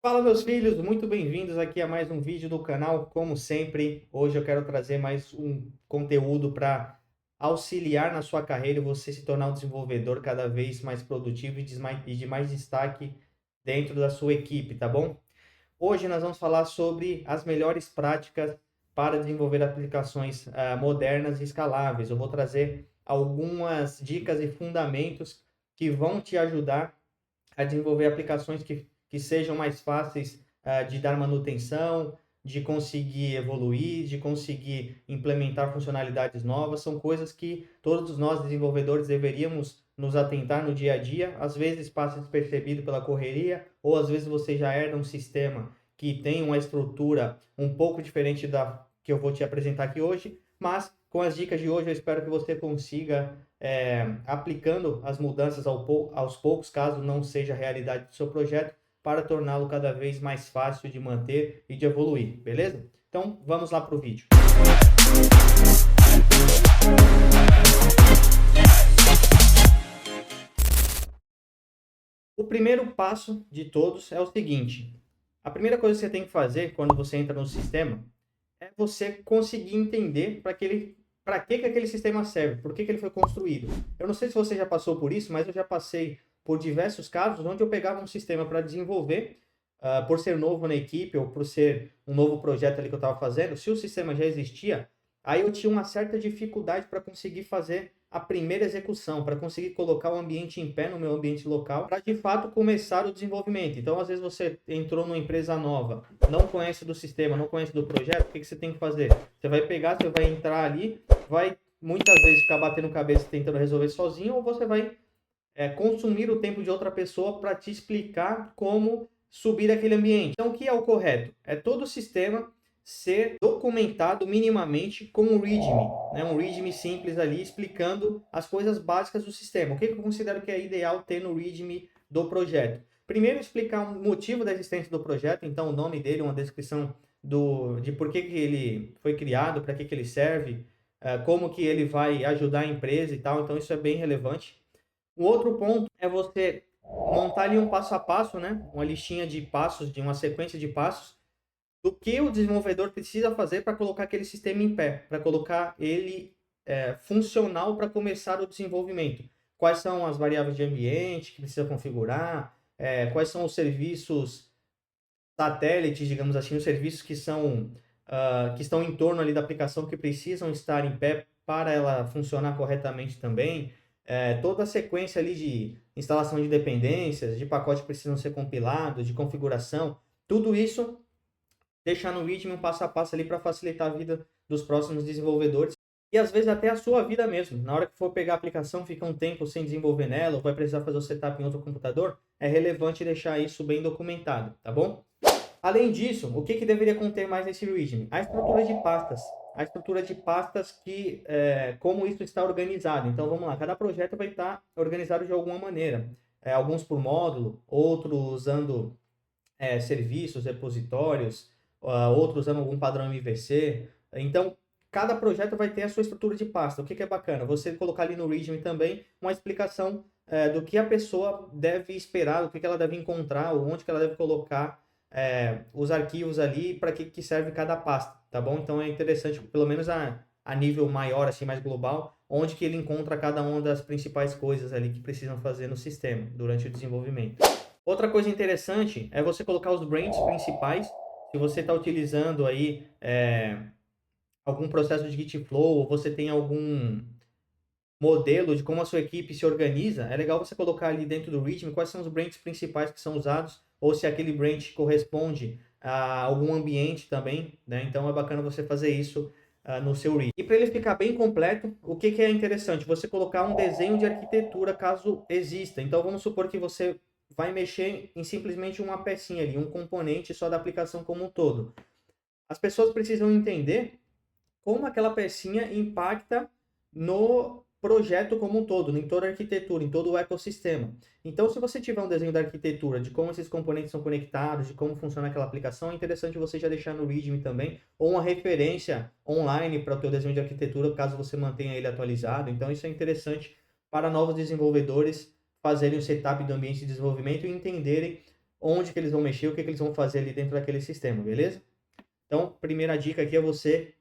Fala, meus filhos, muito bem-vindos aqui a mais um vídeo do canal. Como sempre, hoje eu quero trazer mais um conteúdo para auxiliar na sua carreira e você se tornar um desenvolvedor cada vez mais produtivo e de mais destaque dentro da sua equipe, tá bom? Hoje nós vamos falar sobre as melhores práticas para desenvolver aplicações modernas e escaláveis. Eu vou trazer algumas dicas e fundamentos que vão te ajudar a desenvolver aplicações que sejam mais fáceis de dar manutenção, de conseguir evoluir, de conseguir implementar funcionalidades novas. São coisas que todos nós desenvolvedores deveríamos nos atentar no dia a dia. Às vezes passa despercebido pela correria, ou às vezes você já herda um sistema que tem uma estrutura um pouco diferente da que eu vou te apresentar aqui hoje, mas com as dicas de hoje eu espero que você consiga aplicando as mudanças aos poucos, caso não seja a realidade do seu projeto, para torná-lo cada vez mais fácil de manter e de evoluir, beleza? Então, vamos lá para o vídeo. O primeiro passo de todos é o seguinte: a primeira coisa que você tem que fazer quando você entra no sistema é você conseguir entender para que aquele sistema serve, por que ele foi construído. Eu não sei se você já passou por isso, mas eu já passei por diversos casos onde eu pegava um sistema para desenvolver, por ser novo na equipe ou por ser um novo projeto ali que eu estava fazendo. Se o sistema já existia, aí eu tinha uma certa dificuldade para conseguir fazer a primeira execução, para conseguir colocar o ambiente em pé no meu ambiente local, para de fato começar o desenvolvimento. Então, às vezes você entrou numa empresa nova, não conhece do sistema, não conhece do projeto, o que você tem que fazer? Você vai pegar, você vai entrar ali, vai muitas vezes ficar batendo cabeça tentando resolver sozinho, ou você vai consumir o tempo de outra pessoa para te explicar como subir aquele ambiente. Então, o que é o correto? É todo o sistema ser documentado minimamente com um README, né? Um README simples ali explicando as coisas básicas do sistema. O que eu considero que é ideal ter no README do projeto? Primeiro, explicar o motivo da existência do projeto, então o nome dele, uma descrição de por que ele foi criado, para que ele serve, como que ele vai ajudar a empresa e tal. Então, isso é bem relevante. O outro ponto é você montar ali um passo a passo, né? Uma listinha de passos, de uma sequência de passos, do que o desenvolvedor precisa fazer para colocar aquele sistema em pé, para colocar ele funcional para começar o desenvolvimento. Quais são as variáveis de ambiente que precisa configurar, quais são os serviços satélites, digamos assim, os serviços que estão em torno ali da aplicação que precisam estar em pé para ela funcionar corretamente também. Toda a sequência ali de instalação de dependências, de pacotes que precisam ser compilados, de configuração, tudo isso deixar no ritmo um passo a passo ali para facilitar a vida dos próximos desenvolvedores e às vezes até a sua vida mesmo. Na hora que for pegar a aplicação, fica um tempo sem desenvolver nela, ou vai precisar fazer o setup em outro computador, é relevante deixar isso bem documentado, tá bom? Além disso, o que deveria conter mais nesse README? A estrutura de pastas. A estrutura de pastas como isso está organizado. Então, vamos lá. Cada projeto vai estar organizado de alguma maneira. Alguns por módulo, outros usando serviços, repositórios, outros usando algum padrão MVC. Então, cada projeto vai ter a sua estrutura de pasta. O que é bacana? Você colocar ali no README também uma explicação do que a pessoa deve esperar, o que ela deve encontrar, onde que ela deve colocar os arquivos ali, para que serve cada pasta, tá bom? Então é interessante, pelo menos a nível maior, assim, mais global, onde que ele encontra cada uma das principais coisas ali que precisam fazer no sistema durante o desenvolvimento. Outra coisa interessante é você colocar os brands principais. Se você está utilizando aí algum processo de Git Flow, ou você tem algum modelo de como a sua equipe se organiza, é legal você colocar ali dentro do README quais são os brands principais que são usados, ou se aquele brand corresponde a algum ambiente também, né? Então é bacana você fazer isso no seu README. E para ele ficar bem completo, o que é interessante? Você colocar um desenho de arquitetura caso exista. Então vamos supor que você vai mexer em simplesmente uma pecinha ali, um componente só da aplicação como um todo. As pessoas precisam entender como aquela pecinha impacta no projeto como um todo, em toda a arquitetura, em todo o ecossistema. Então, se você tiver um desenho da arquitetura, de como esses componentes são conectados, de como funciona aquela aplicação, é interessante você já deixar no README também, ou uma referência online para o teu desenho de arquitetura, caso você mantenha ele atualizado. Então, isso é interessante para novos desenvolvedores fazerem o setup do ambiente de desenvolvimento e entenderem onde que eles vão mexer, o que que eles vão fazer ali dentro daquele sistema, beleza? Então, primeira dica aqui é você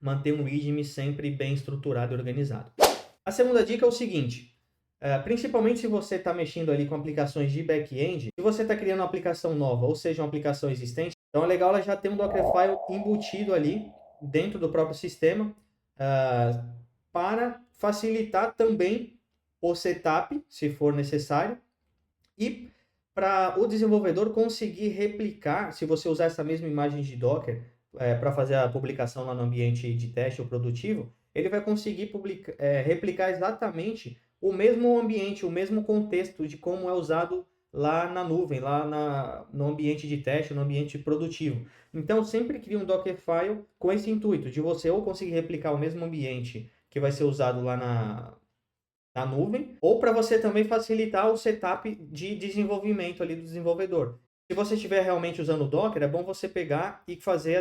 manter um README sempre bem estruturado e organizado. A segunda dica é o seguinte, principalmente se você está mexendo ali com aplicações de back-end, se você está criando uma aplicação nova, ou seja, uma aplicação existente, então é legal ela já ter um Dockerfile embutido ali dentro do próprio sistema, para facilitar também o setup, se for necessário, e para o desenvolvedor conseguir replicar, se você usar essa mesma imagem de Docker para fazer a publicação lá no ambiente de teste ou produtivo, ele vai conseguir replicar exatamente o mesmo ambiente, o mesmo contexto de como é usado lá na nuvem, no ambiente de teste, no ambiente produtivo. Então, sempre crie um Dockerfile com esse intuito de você ou conseguir replicar o mesmo ambiente que vai ser usado lá na nuvem, ou para você também facilitar o setup de desenvolvimento ali do desenvolvedor. Se você estiver realmente usando o Docker, é bom você pegar e fazer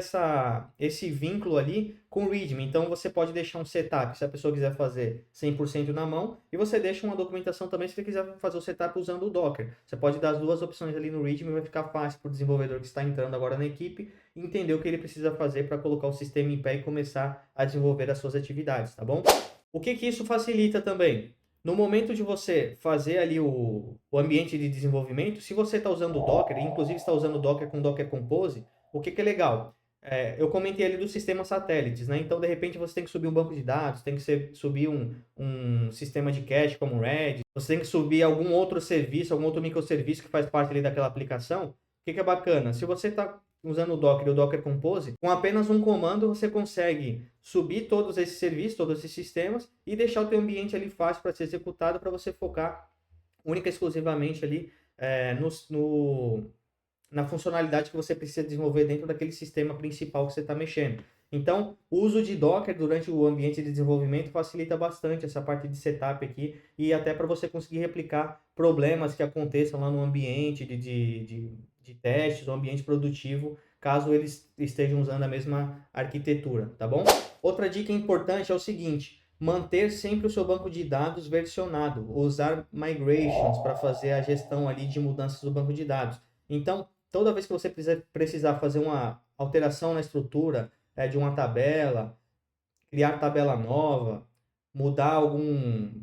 esse vínculo ali com o README. Então, você pode deixar um setup, se a pessoa quiser fazer 100% na mão, e você deixa uma documentação também se você quiser fazer o setup usando o Docker. Você pode dar as duas opções ali no README, vai ficar fácil para o desenvolvedor que está entrando agora na equipe entender o que ele precisa fazer para colocar o sistema em pé e começar a desenvolver as suas atividades, tá bom? O que isso facilita também? No momento de você fazer ali o ambiente de desenvolvimento, se você está usando o Docker, inclusive está usando o Docker com Docker Compose, o que é legal? Eu comentei ali dos sistemas satélites, né? Então, de repente, você tem que subir um banco de dados, tem que subir um sistema de cache como o Redis, você tem que subir algum outro serviço, algum outro microserviço que faz parte ali daquela aplicação. O que é bacana? Se você está usando o Docker e o Docker Compose, com apenas um comando você consegue subir todos esses serviços, todos esses sistemas e deixar o teu ambiente ali fácil para ser executado, para você focar única e exclusivamente ali na funcionalidade que você precisa desenvolver dentro daquele sistema principal que você está mexendo. Então, o uso de Docker durante o ambiente de desenvolvimento facilita bastante essa parte de setup aqui e até para você conseguir replicar problemas que aconteçam lá no ambiente de testes, no ambiente produtivo, caso eles estejam usando a mesma arquitetura, tá bom? Outra dica importante é o seguinte, manter sempre o seu banco de dados versionado, usar migrations para fazer a gestão ali de mudanças do banco de dados. Então, toda vez que você precisar fazer uma alteração na estrutura de uma tabela, criar tabela nova,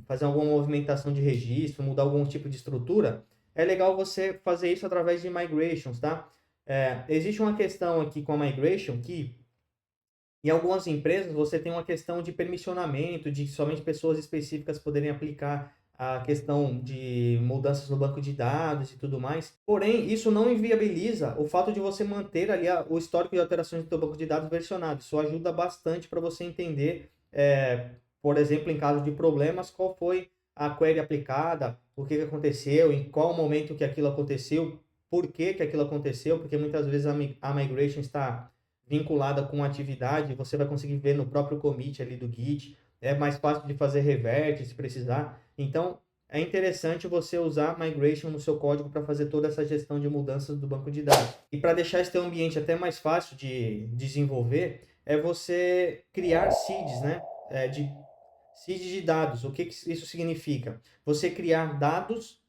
fazer alguma movimentação de registro, mudar algum tipo de estrutura, é legal você fazer isso através de migrations, tá? Existe uma questão aqui com a migration que em algumas empresas você tem uma questão de permissionamento, de somente pessoas específicas poderem aplicar a questão de mudanças no banco de dados e tudo mais. Porém, isso não inviabiliza o fato de você manter ali o histórico de alterações do seu banco de dados versionado. Isso ajuda bastante para você entender, por exemplo, em caso de problemas, qual foi a query aplicada, o que aconteceu, em qual momento que aquilo aconteceu, por que aquilo aconteceu, porque muitas vezes a migration está vinculada com atividade, você vai conseguir ver no próprio commit ali do Git, é mais fácil de fazer revert se precisar. Então, é interessante você usar migration no seu código para fazer toda essa gestão de mudanças do banco de dados. E para deixar esse teu ambiente até mais fácil de desenvolver, é você criar seeds, né? Seeds de dados. O que isso significa? Você criar dados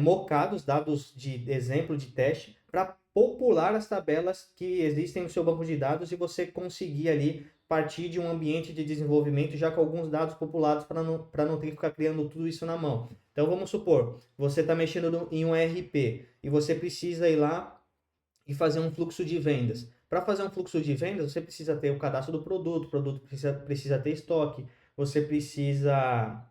mocados, dados de exemplo de teste, para popular as tabelas que existem no seu banco de dados e você conseguir ali partir de um ambiente de desenvolvimento já com alguns dados populados para não ter que ficar criando tudo isso na mão. Então vamos supor, você está mexendo em um ERP e você precisa ir lá e fazer um fluxo de vendas. Para fazer um fluxo de vendas, você precisa ter o cadastro do produto, o produto precisa ter estoque, você precisa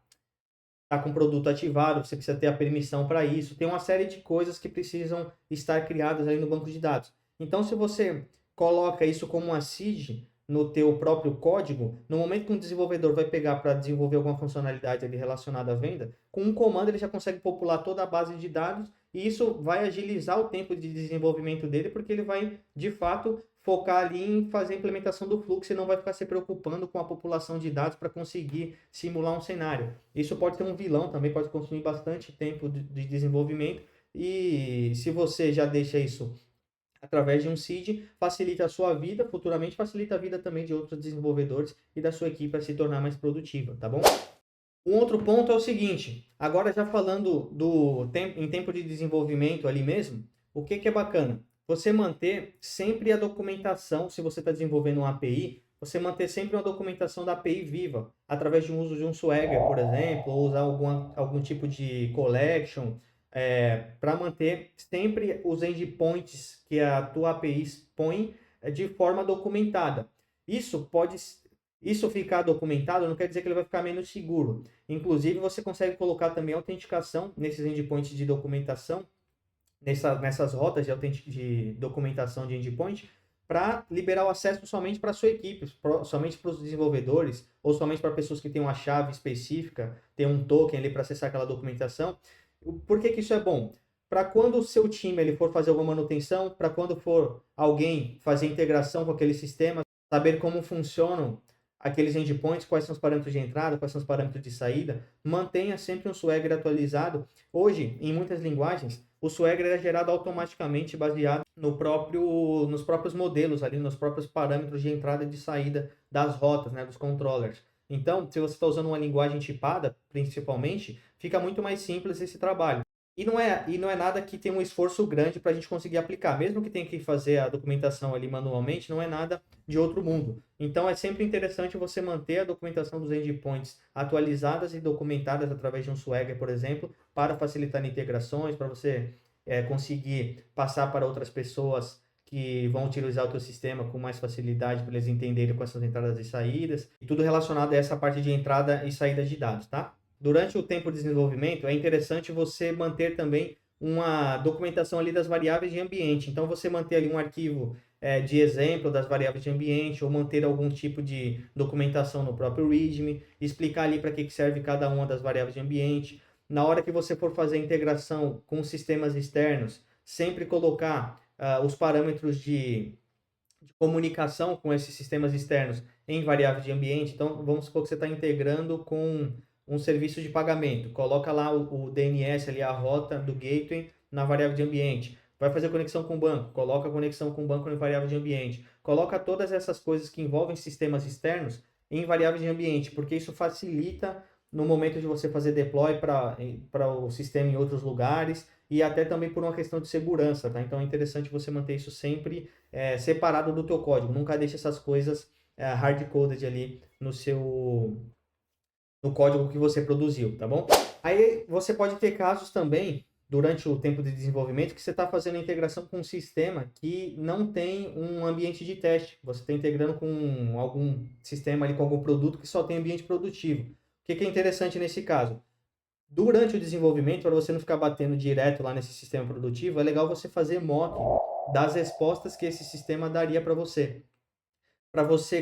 com o produto ativado, você precisa ter a permissão para isso. Tem uma série de coisas que precisam estar criadas ali no banco de dados. Então, se você coloca isso como uma seed no teu próprio código, no momento que um desenvolvedor vai pegar para desenvolver alguma funcionalidade ali relacionada à venda, com um comando ele já consegue popular toda a base de dados e isso vai agilizar o tempo de desenvolvimento dele, porque ele vai, de fato, focar ali em fazer a implementação do fluxo e não vai ficar se preocupando com a população de dados para conseguir simular um cenário. Isso pode ter um vilão, também pode consumir bastante tempo de desenvolvimento e se você já deixa isso através de um seed, facilita a sua vida, futuramente facilita a vida também de outros desenvolvedores e da sua equipe a se tornar mais produtiva, tá bom? Um outro ponto é o seguinte, agora já falando em tempo de desenvolvimento ali mesmo, O que é bacana? Você manter sempre a documentação, se você está desenvolvendo uma API, você manter sempre uma documentação da API viva, através de um uso de um Swagger, por exemplo, ou usar algum tipo de collection, para manter sempre os endpoints que a tua API expõe de forma documentada. Isso ficar documentado não quer dizer que ele vai ficar menos seguro. Inclusive, você consegue colocar também autenticação nesses endpoints de documentação, nessas rotas de documentação de endpoint, para liberar o acesso somente para a sua equipe, somente para os desenvolvedores, ou somente para pessoas que têm uma chave específica, tem um token ali para acessar aquela documentação. Por que isso é bom? Para quando o seu time ele for fazer alguma manutenção, para quando for alguém fazer integração com aquele sistema, saber como funcionam aqueles endpoints, quais são os parâmetros de entrada, quais são os parâmetros de saída, mantenha sempre um Swagger atualizado. Hoje, em muitas linguagens, o Swagger é gerado automaticamente baseado nos próprios modelos ali, nos próprios parâmetros de entrada e de saída das rotas, né, dos controllers. Então, se você está usando uma linguagem tipada, principalmente, fica muito mais simples esse trabalho. E não é nada que tem um esforço grande para a gente conseguir aplicar. Mesmo que tenha que fazer a documentação ali manualmente, não é nada de outro mundo. Então, é sempre interessante você manter a documentação dos endpoints atualizadas e documentadas através de um Swagger, por exemplo, para facilitar integrações, para você conseguir passar para outras pessoas que vão utilizar o teu sistema com mais facilidade, para eles entenderem quais são as entradas e saídas. E tudo relacionado a essa parte de entrada e saída de dados, tá? Durante o tempo de desenvolvimento, é interessante você manter também uma documentação ali das variáveis de ambiente. Então, você manter ali um arquivo de exemplo das variáveis de ambiente, ou manter algum tipo de documentação no próprio README, explicar ali para que serve cada uma das variáveis de ambiente. Na hora que você for fazer a integração com sistemas externos, sempre colocar os parâmetros de comunicação com esses sistemas externos em variáveis de ambiente. Então, vamos supor que você está integrando com um serviço de pagamento. Coloca lá o DNS, ali, a rota do gateway na variável de ambiente. Vai fazer conexão com o banco, coloca a conexão com o banco em variável de ambiente. Coloca todas essas coisas que envolvem sistemas externos em variáveis de ambiente, porque isso facilita no momento de você fazer deploy para o sistema em outros lugares, e até também por uma questão de segurança, tá? Então é interessante você manter isso sempre separado do teu código. Nunca deixe essas coisas hard-coded ali no código que você produziu, tá bom? Aí você pode ter casos também, durante o tempo de desenvolvimento, que você está fazendo a integração com um sistema que não tem um ambiente de teste. Você está integrando com algum sistema ali, com algum produto que só tem ambiente produtivo. O que é interessante nesse caso? Durante o desenvolvimento, para você não ficar batendo direto lá nesse sistema produtivo, é legal você fazer mock das respostas que esse sistema daria para você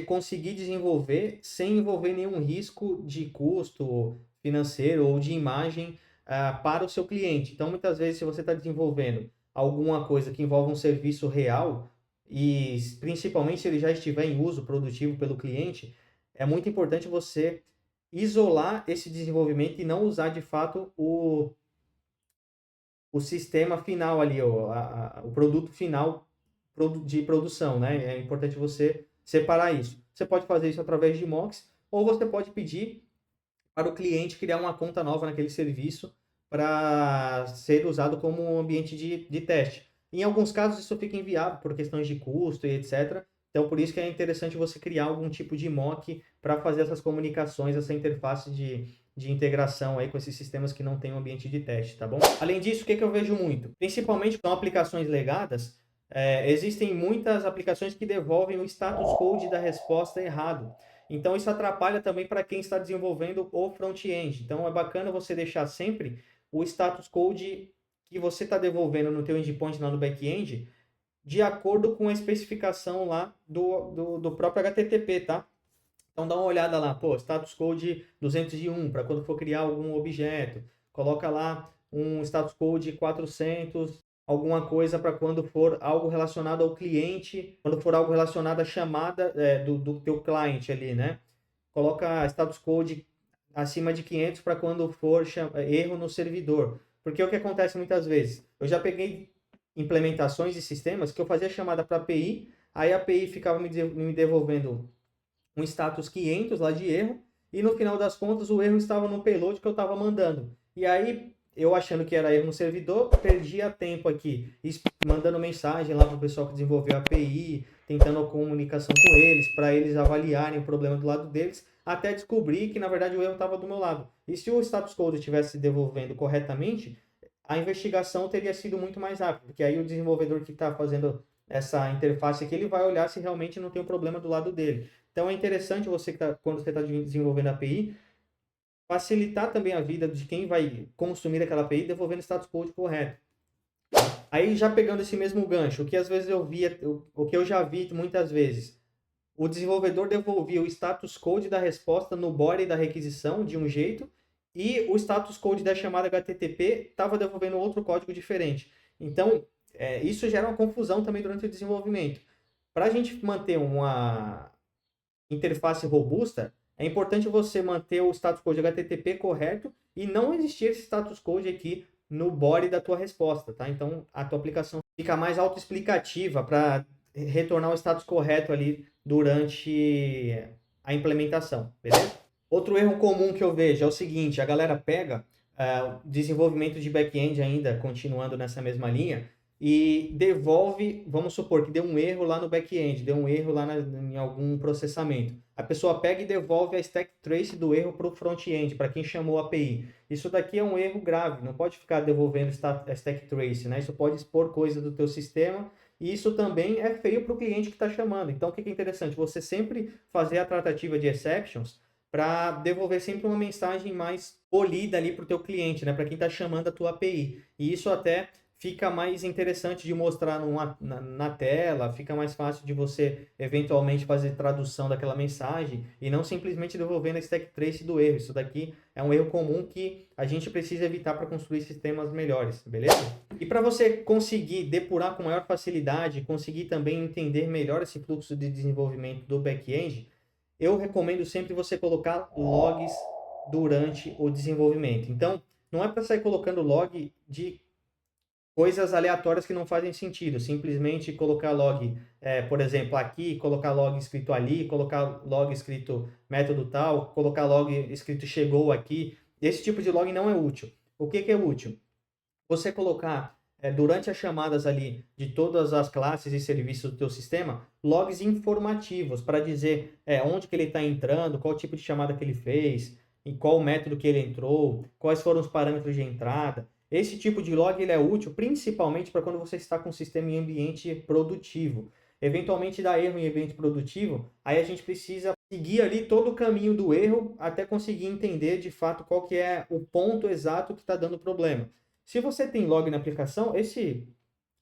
conseguir desenvolver sem envolver nenhum risco de custo financeiro ou de imagem para o seu cliente. Então, muitas vezes, se você está desenvolvendo alguma coisa que envolve um serviço real, e principalmente se ele já estiver em uso produtivo pelo cliente, é muito importante você isolar esse desenvolvimento e não usar de fato o sistema final ali, o produto final de produção, né? É importante você separar isso. Você pode fazer isso através de mocks, ou você pode pedir para o cliente criar uma conta nova naquele serviço para ser usado como um ambiente de teste. Em alguns casos isso fica inviável por questões de custo e etc. Então por isso que é interessante você criar algum tipo de mock para fazer essas comunicações, essa interface de integração aí com esses sistemas que não tem um ambiente de teste, tá bom? Além disso, o que eu vejo muito? Principalmente com aplicações legadas, existem muitas aplicações que devolvem o status code da resposta errado. Então, isso atrapalha também para quem está desenvolvendo o front-end. Então, é bacana você deixar sempre o status code que você está devolvendo no teu endpoint lá no back-end de acordo com a especificação lá do próprio HTTP, tá? Então, dá uma olhada lá, pô, status code 201 para quando for criar algum objeto. Coloca lá um status code 400, alguma coisa para quando for algo relacionado ao cliente, quando for algo relacionado à chamada do teu cliente ali, né? Coloca status code acima de 500 para quando for erro no servidor. Porque o que acontece muitas vezes? Eu já peguei implementações de sistemas que eu fazia chamada para a API, aí a API ficava me devolvendo um status 500 lá de erro, e no final das contas o erro estava no payload que eu estava mandando. E aí eu achando que era erro no servidor, perdia tempo aqui, mandando mensagem lá para o pessoal que desenvolveu a API, tentando a comunicação com eles, para eles avaliarem o problema do lado deles, até descobrir que, na verdade, o erro estava do meu lado. E se o status code estivesse devolvendo corretamente, a investigação teria sido muito mais rápida, porque aí o desenvolvedor que está fazendo essa interface aqui, ele vai olhar se realmente não tem um problema do lado dele. Então é interessante você, quando você está desenvolvendo a API, facilitar também a vida de quem vai consumir aquela API devolvendo o status code correto. Aí já pegando esse mesmo gancho, o que às vezes eu via, o que eu já vi muitas vezes, o desenvolvedor devolvia o status code da resposta no body da requisição de um jeito e o status code da chamada HTTP estava devolvendo outro código diferente. Então, isso gera uma confusão também durante o desenvolvimento. Para a gente manter uma interface robusta, é importante você manter o status code HTTP correto e não existir esse status code aqui no body da tua resposta, tá? Então, a tua aplicação fica mais autoexplicativa para retornar o status correto ali durante a implementação, beleza? Outro erro comum que eu vejo é o seguinte, a galera pega desenvolvimento de back-end ainda, continuando nessa mesma linha, e devolve, vamos supor que deu um erro lá no back-end, deu um erro lá em algum processamento. A pessoa pega e devolve a stack trace do erro para o front-end, para quem chamou a API. Isso daqui é um erro grave, não pode ficar devolvendo a stack trace, né? Isso pode expor coisa do teu sistema e isso também é feio para o cliente que está chamando. Então, o que é interessante? Você sempre fazer a tratativa de exceptions para devolver sempre uma mensagem mais polida ali para o teu cliente, né? Para quem está chamando a tua API. E isso até fica mais interessante de mostrar na tela, fica mais fácil de você eventualmente fazer tradução daquela mensagem e não simplesmente devolvendo a stack trace do erro. Isso daqui é um erro comum que a gente precisa evitar para construir sistemas melhores, beleza? E para você conseguir depurar com maior facilidade, conseguir também entender melhor esse fluxo de desenvolvimento do back-end, eu recomendo sempre você colocar logs durante o desenvolvimento. Então, não é para sair colocando log de coisas aleatórias que não fazem sentido. Simplesmente colocar log, por exemplo, aqui, colocar log escrito ali, colocar log escrito método tal, colocar log escrito chegou aqui. Esse tipo de log não é útil. O que é útil? Você colocar durante as chamadas ali de todas as classes e serviços do teu sistema, logs informativos para dizer onde que ele está entrando, qual tipo de chamada que ele fez, em qual método que ele entrou, quais foram os parâmetros de entrada. Esse tipo de log ele é útil principalmente para quando você está com o sistema em ambiente produtivo. Eventualmente dá erro em ambiente produtivo, aí a gente precisa seguir ali todo o caminho do erro até conseguir entender de fato qual que é o ponto exato que está dando problema. Se você tem log na aplicação, esse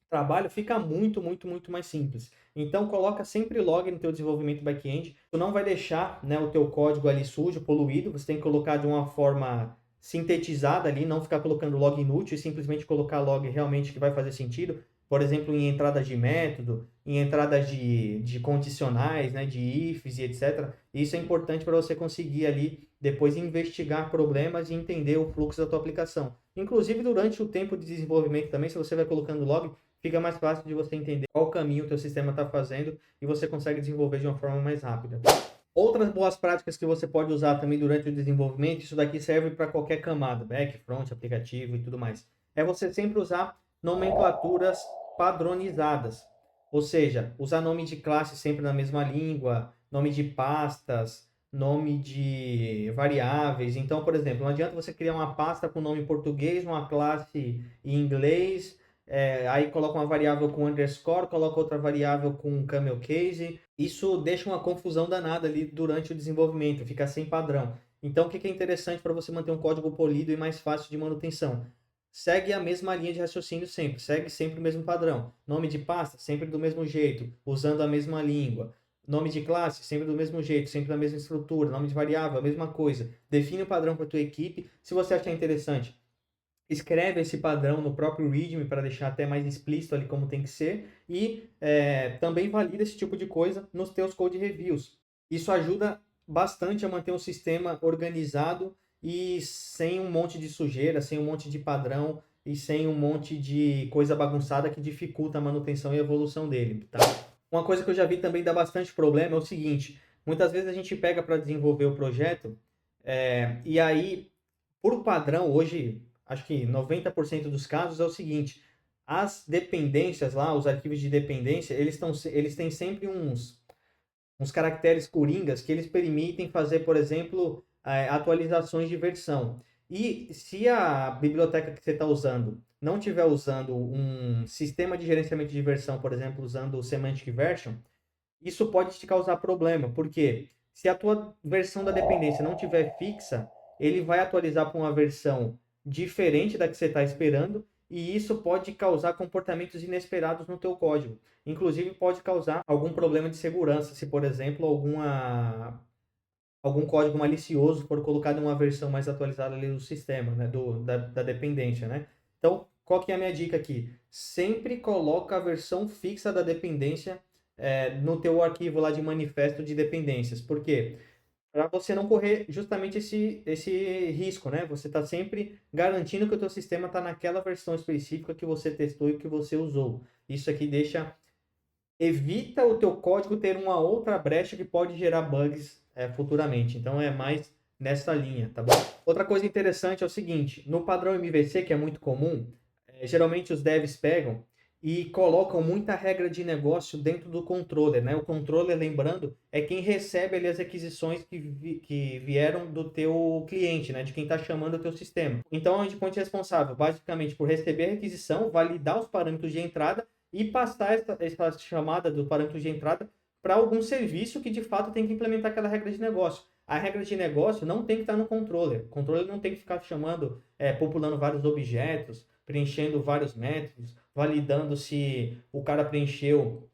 trabalho fica muito, muito, muito mais simples. Então, coloca sempre log no teu desenvolvimento back-end. Tu não vai deixar, né, o teu código ali sujo, poluído. Você tem que colocar de uma forma sintetizada ali, não ficar colocando log inútil e simplesmente colocar log realmente que vai fazer sentido. Por exemplo, em entradas de método, em entradas de condicionais, né, de ifs e etc. Isso é importante para você conseguir ali depois investigar problemas e entender o fluxo da tua aplicação. Inclusive, durante o tempo de desenvolvimento também, se você vai colocando log, fica mais fácil de você entender qual caminho o teu sistema está fazendo e você consegue desenvolver de uma forma mais rápida. Outras boas práticas que você pode usar também durante o desenvolvimento, isso daqui serve para qualquer camada, back, front, aplicativo e tudo mais, é você sempre usar nomenclaturas padronizadas. Ou seja, usar nome de classe sempre na mesma língua, nome de pastas, nome de variáveis. Então, por exemplo, não adianta você criar uma pasta com nome em português, uma classe em inglês, aí coloca uma variável com underscore, coloca outra variável com camel case. Isso deixa uma confusão danada ali durante o desenvolvimento, fica sem padrão. Então, o que é interessante para você manter um código polido e mais fácil de manutenção? Segue a mesma linha de raciocínio sempre, segue sempre o mesmo padrão. Nome de pasta, sempre do mesmo jeito, usando a mesma língua. Nome de classe, sempre do mesmo jeito, sempre na mesma estrutura. Nome de variável, a mesma coisa. Define o padrão para a tua equipe. Se você achar interessante, escreve esse padrão no próprio README para deixar até mais explícito ali como tem que ser. E também valida esse tipo de coisa nos teus code reviews. Isso ajuda bastante a manter um sistema organizado e sem um monte de sujeira, sem um monte de padrão e sem um monte de coisa bagunçada que dificulta a manutenção e a evolução dele, tá? Uma coisa que eu já vi também dá bastante problema é o seguinte, muitas vezes a gente pega para desenvolver o projeto e aí, por padrão, hoje acho que 90% dos casos é o seguinte: as dependências lá, os arquivos de dependência, eles têm sempre uns caracteres coringas que eles permitem fazer, por exemplo, atualizações de versão. E se a biblioteca que você está usando não estiver usando um sistema de gerenciamento de versão, por exemplo, usando o Semantic Version, isso pode te causar problema, porque se a tua versão da dependência não tiver fixa, ele vai atualizar para uma versão diferente da que você está esperando, e isso pode causar comportamentos inesperados no teu código. Inclusive pode causar algum problema de segurança, se por exemplo algum código malicioso for colocado em uma versão mais atualizada ali do sistema, né, da dependência, né? Então, qual que é a minha dica aqui? Sempre coloca a versão fixa da dependência no teu arquivo lá de manifesto de dependências. Por quê? Para você não correr justamente esse risco, né? Você está sempre garantindo que o teu sistema está naquela versão específica que você testou e que você usou. Isso aqui evita o teu código ter uma outra brecha que pode gerar bugs futuramente. Então é mais nessa linha, tá bom? Outra coisa interessante é o seguinte: no padrão MVC, que é muito comum, geralmente os devs pegam e colocam muita regra de negócio dentro do controller, né? O controller, lembrando, é quem recebe ali as requisições que vieram do teu cliente, né? De quem está chamando o teu sistema. Então, o endpoint é responsável, basicamente, por receber a requisição, validar os parâmetros de entrada e passar essa chamada do parâmetro de entrada para algum serviço que, de fato, tem que implementar aquela regra de negócio. A regra de negócio não tem que estar no controller. O controller não tem que ficar chamando, populando vários objetos, preenchendo vários métodos, validando se o cara preencheu,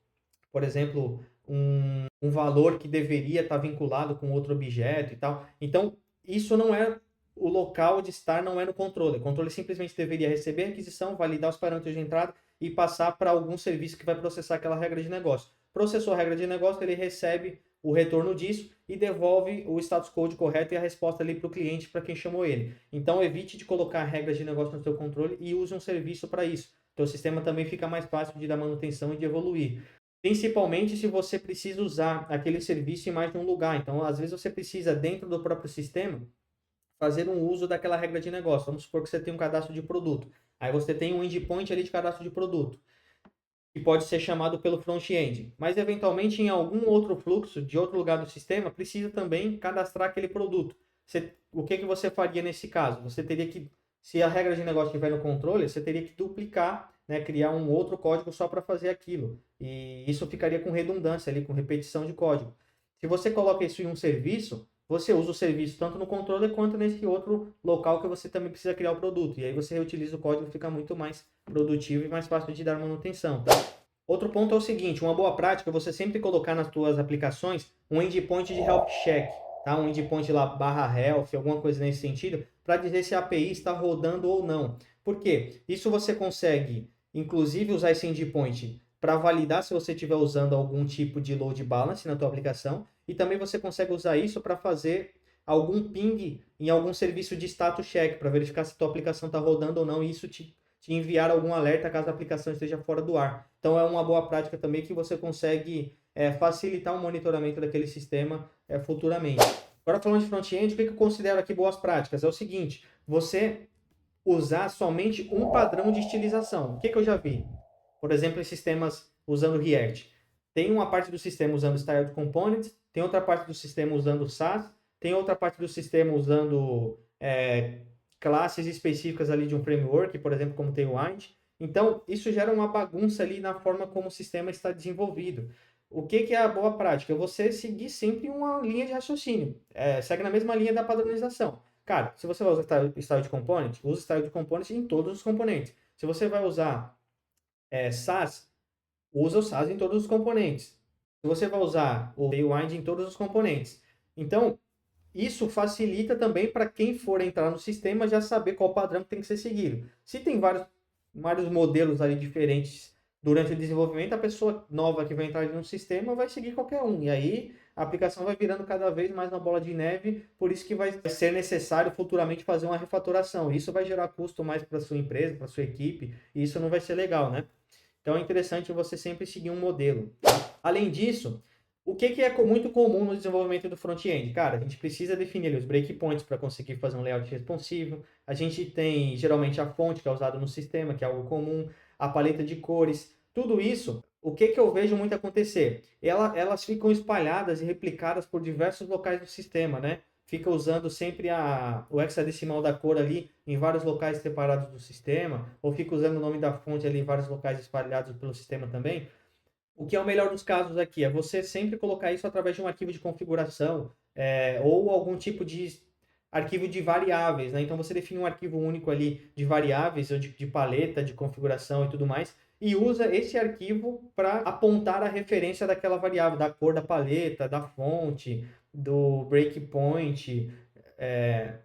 por exemplo, um valor que deveria estar vinculado com outro objeto e tal. Então, isso não é o local de estar, não é no controle. O controle simplesmente deveria receber a requisição, validar os parâmetros de entrada e passar para algum serviço que vai processar aquela regra de negócio. Processou a regra de negócio, ele recebe o retorno disso e devolve o status code correto e a resposta ali para o cliente, para quem chamou ele. Então, evite de colocar regras de negócio no seu controle e use um serviço para isso. Então, o sistema também fica mais fácil de dar manutenção e de evoluir. Principalmente se você precisa usar aquele serviço em mais de um lugar. Então, às vezes você precisa, dentro do próprio sistema, fazer um uso daquela regra de negócio. Vamos supor que você tem um cadastro de produto. Aí você tem um endpoint ali de cadastro de produto, que pode ser chamado pelo front-end. Mas, eventualmente, em algum outro fluxo de outro lugar do sistema, precisa também cadastrar aquele produto. O que você faria nesse caso? Você teria que, se a regra de negócio estiver no controle, você teria que duplicar, né, criar um outro código só para fazer aquilo. E isso ficaria com redundância ali, com repetição de código. Se você coloca isso em um serviço, você usa o serviço tanto no controller quanto nesse outro local que você também precisa criar o produto. E aí você reutiliza o código e fica muito mais produtivo e mais fácil de dar manutenção. Tá? Outro ponto é o seguinte: uma boa prática é você sempre colocar nas suas aplicações um endpoint de health check, tá? Um endpoint lá /health, alguma coisa nesse sentido, para dizer se a API está rodando ou não. Por quê? Isso você consegue, inclusive, usar esse endpoint para validar se você estiver usando algum tipo de load balance na tua aplicação, e também você consegue usar isso para fazer algum ping em algum serviço de status check, para verificar se a tua aplicação está rodando ou não, e isso te enviar algum alerta caso a aplicação esteja fora do ar. Então é uma boa prática também que você consegue facilitar o monitoramento daquele sistema futuramente. Agora, falando de front-end, o que eu considero aqui boas práticas? É o seguinte: você usar somente um padrão de estilização. O que eu já vi? Por exemplo, em sistemas usando React. Tem uma parte do sistema usando Styled Components, tem outra parte do sistema usando Sass, tem outra parte do sistema usando classes específicas ali de um framework, por exemplo, como Tailwind. Então, isso gera uma bagunça ali na forma como o sistema está desenvolvido. O que é a boa prática? Você seguir sempre uma linha de raciocínio. Segue na mesma linha da padronização. Cara, se você vai usar style de component, use style de component em todos os componentes. Se você vai usar Sass, usa o Sass em todos os componentes. Se você vai usar o Tailwind em todos os componentes. Então, isso facilita também para quem for entrar no sistema já saber qual padrão tem que ser seguido. Se tem vários modelos ali diferentes durante o desenvolvimento, a pessoa nova que vai entrar no sistema vai seguir qualquer um. E aí a aplicação vai virando cada vez mais uma bola de neve, por isso que vai ser necessário futuramente fazer uma refatoração. Isso vai gerar custo mais para sua empresa, para sua equipe, e isso não vai ser legal, né? Então é interessante você sempre seguir um modelo. Além disso, O que é muito comum no desenvolvimento do front-end? Cara, a gente precisa definir ali os breakpoints para conseguir fazer um layout responsivo. A gente tem geralmente a fonte que é usada no sistema, que é algo comum, a paleta de cores. Tudo isso, o que eu vejo muito acontecer? Elas ficam espalhadas e replicadas por diversos locais do sistema, né? Fica usando sempre o hexadecimal da cor ali em vários locais separados do sistema, ou fica usando o nome da fonte ali em vários locais espalhados pelo sistema também. O que é o melhor dos casos aqui é você sempre colocar isso através de um arquivo de configuração ou algum tipo de arquivo de variáveis, né? Então você define um arquivo único ali de variáveis ou de paleta, de configuração e tudo mais, e usa esse arquivo para apontar a referência daquela variável, da cor da paleta, da fonte, do breakpoint, é,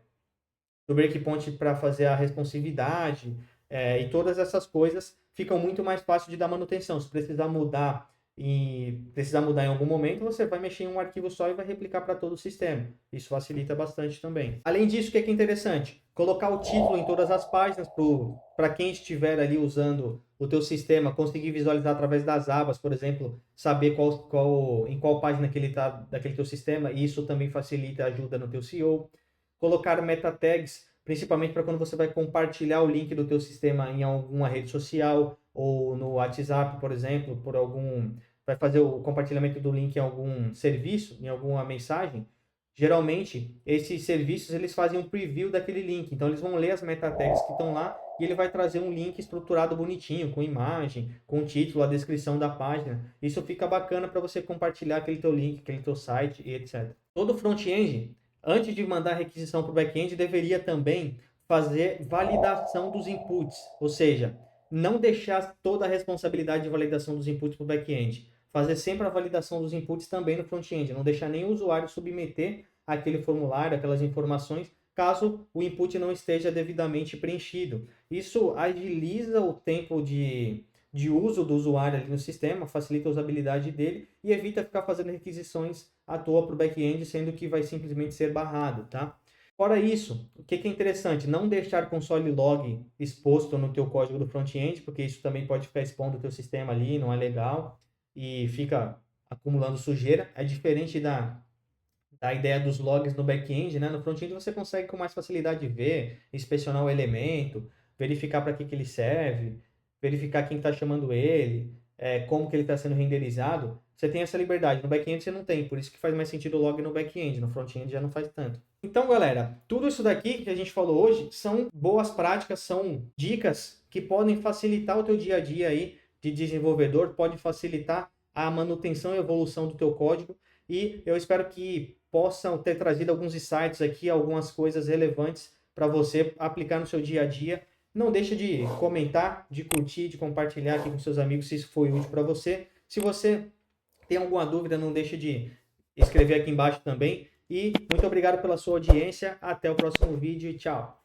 do breakpoint para fazer a responsividade, e todas essas coisas ficam muito mais fácil de dar manutenção. Se precisar mudar em algum momento, você vai mexer em um arquivo só e vai replicar para todo o sistema. Isso facilita bastante também. Além disso, o que é interessante? Colocar o título em todas as páginas para quem estiver ali usando o teu sistema conseguir visualizar através das abas, por exemplo, saber em qual página que ele está daquele teu sistema, e isso também facilita, ajuda no teu SEO. Colocar meta tags, principalmente para quando você vai compartilhar o link do teu sistema em alguma rede social ou no WhatsApp, por exemplo, vai fazer o compartilhamento do link em algum serviço, em alguma mensagem. Geralmente, esses serviços eles fazem um preview daquele link, então eles vão ler as meta tags que estão lá e ele vai trazer um link estruturado bonitinho, com imagem, com título, a descrição da página. Isso fica bacana para você compartilhar aquele teu link, aquele teu site e etc. Todo front-end, antes de mandar requisição para o back-end, deveria também fazer validação dos inputs, ou seja, não deixar toda a responsabilidade de validação dos inputs para o back-end. Fazer sempre a validação dos inputs também no front-end, não deixar nem o usuário submeter aquele formulário, aquelas informações, caso o input não esteja devidamente preenchido. Isso agiliza o tempo de uso do usuário ali no sistema, facilita a usabilidade dele e evita ficar fazendo requisições à toa para o back-end, sendo que vai simplesmente ser barrado, tá? Fora isso, o que é interessante? Não deixar console log exposto no teu código do front-end, porque isso também pode ficar expondo o teu sistema ali, não é legal, e fica acumulando sujeira. É diferente da ideia dos logs no back-end, né? No front-end você consegue com mais facilidade ver, inspecionar o elemento, verificar para que ele serve, verificar quem está chamando ele, como que ele está sendo renderizado. Você tem essa liberdade. No back-end você não tem, por isso que faz mais sentido o log no back-end. No front-end já não faz tanto. Então, galera, tudo isso daqui que a gente falou hoje são boas práticas, são dicas que podem facilitar o teu dia a dia aí de desenvolvedor, pode facilitar a manutenção e evolução do teu código. E eu espero que possam ter trazido alguns insights aqui, algumas coisas relevantes para você aplicar no seu dia a dia. Não deixa de comentar, de curtir, de compartilhar aqui com seus amigos se isso foi útil para você. Se você tem alguma dúvida, não deixa de escrever aqui embaixo também. E muito obrigado pela sua audiência. Até o próximo vídeo e tchau.